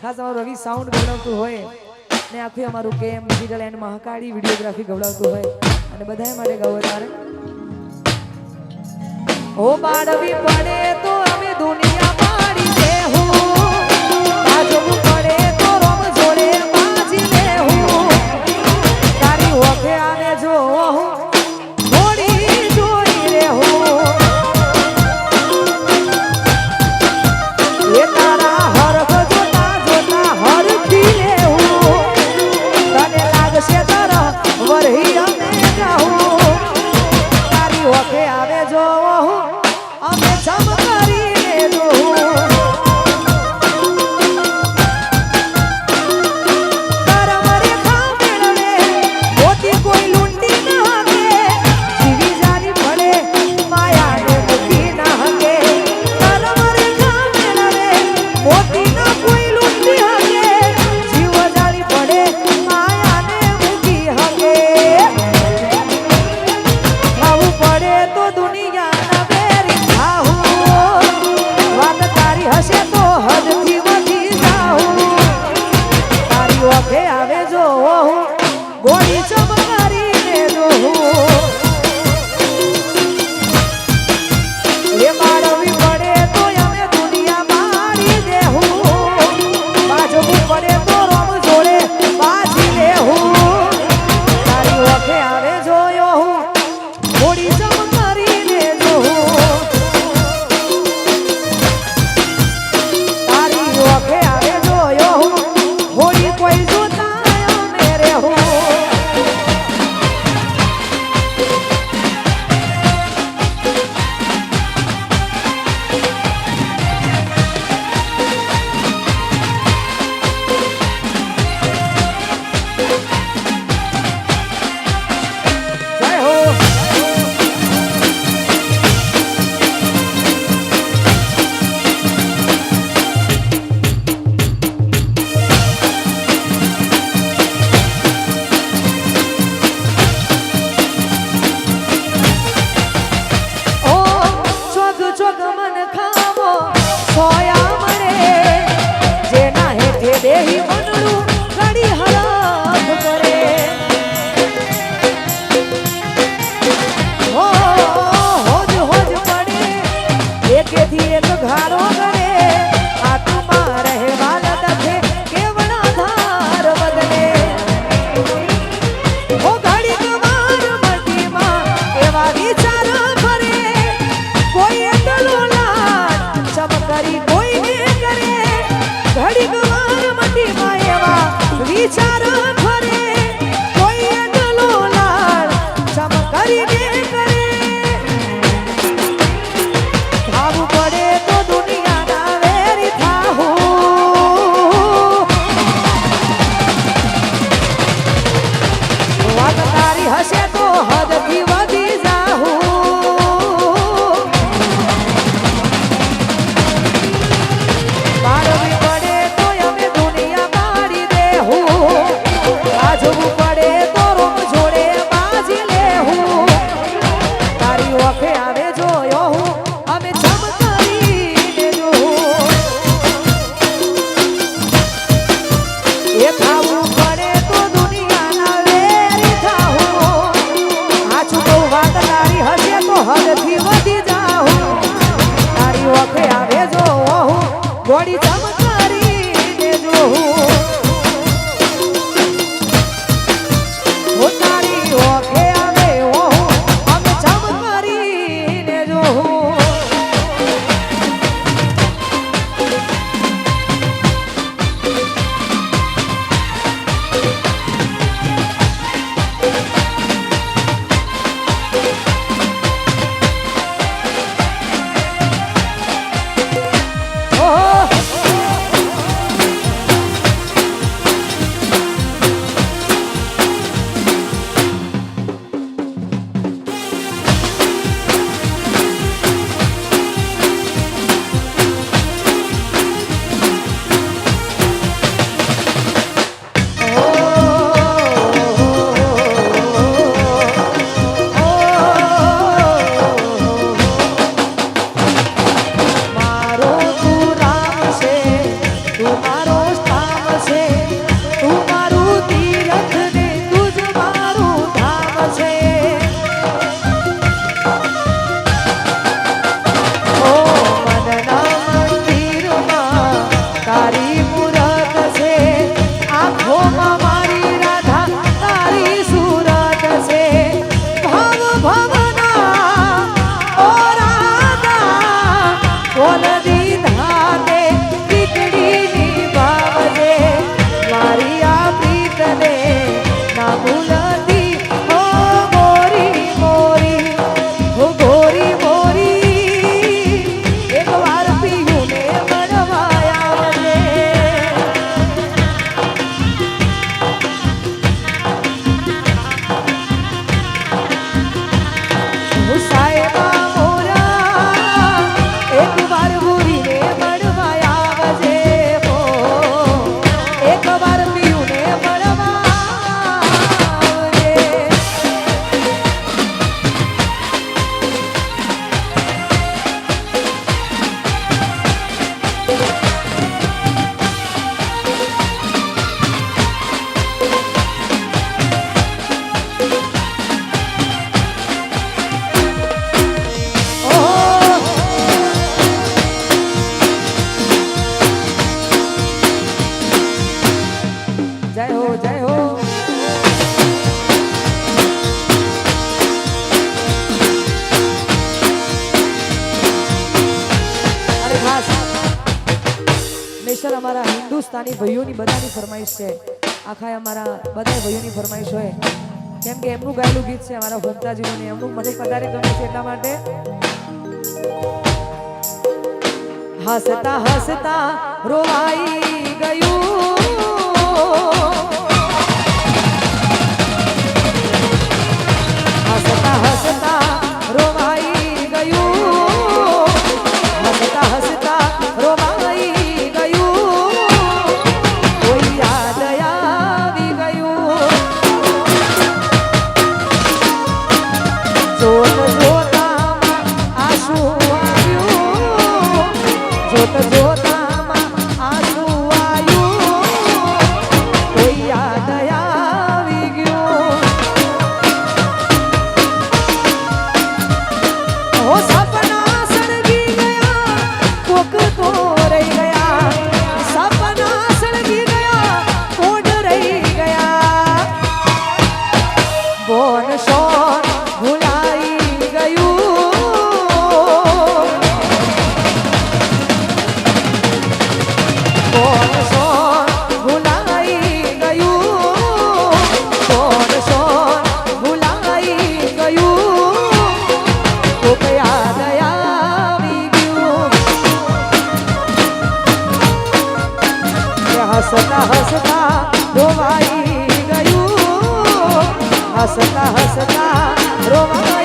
ખાસ અમારું રવિ સાઉન્ડ ગવડાવતું હોય ને આખું અમારું કેમ ડિજિટલ એન્ડ મહાકાળી વિડીયોગ્રાફી ગવડાવતું હોય અને બધાય માટે ગૌ તારે ઓ બાળવી પડે તો અમે દુનિયા પાડી દેહું આજવું પડે તો રમ જોડે બાજી લેહું તારી ઓખે આને જો થોડી જોઈ રહેવું એ તારા હરખ જોતા જોતા હરખી લેવું તને લાગશે તારા વરહી અમે જાઉં તારી ઓખે આવે જો અમે જમ કરીને દો અમારા હિન્દુસ્તાની ભાઈઓની બધાની ફરમાઈશ છે, આખા અમારા બધા ભાઈઓની ફરમાઈશ હોય, કેમ કે એમનું ગાયેલું ગીત છે અમારા ભક્તાજીનું, એમનું મને વધારે ગમે છે એટલા માટે. હસતા હસતા રોવાઈ ગયું, હસતા હસતા રોવાઈ ગયું, હસતા હસતા રોવાઈ ગયું, કોઈ યાદ આવી ગયું. જોત જોતામાં આંસુ આવ્યું, જોત જોતામાં આંસુ આવ્યું, કોઈ યાદ આવી ગયું. હો સપના સળગી ગયા, કોક તો રહી ગયા, સપના સળગી ગયા, કોડ રહી ગયા. બોન શોન ભૂલાઈ ગયું, બોન શોન ભૂલાઈ ગયું, બોન શોન ભૂલાઈ ગયું, કોક યાદ આવી ગયું. હસતા હસતા રોવાઈ ગયું, હસતા હસતા રોવાઈ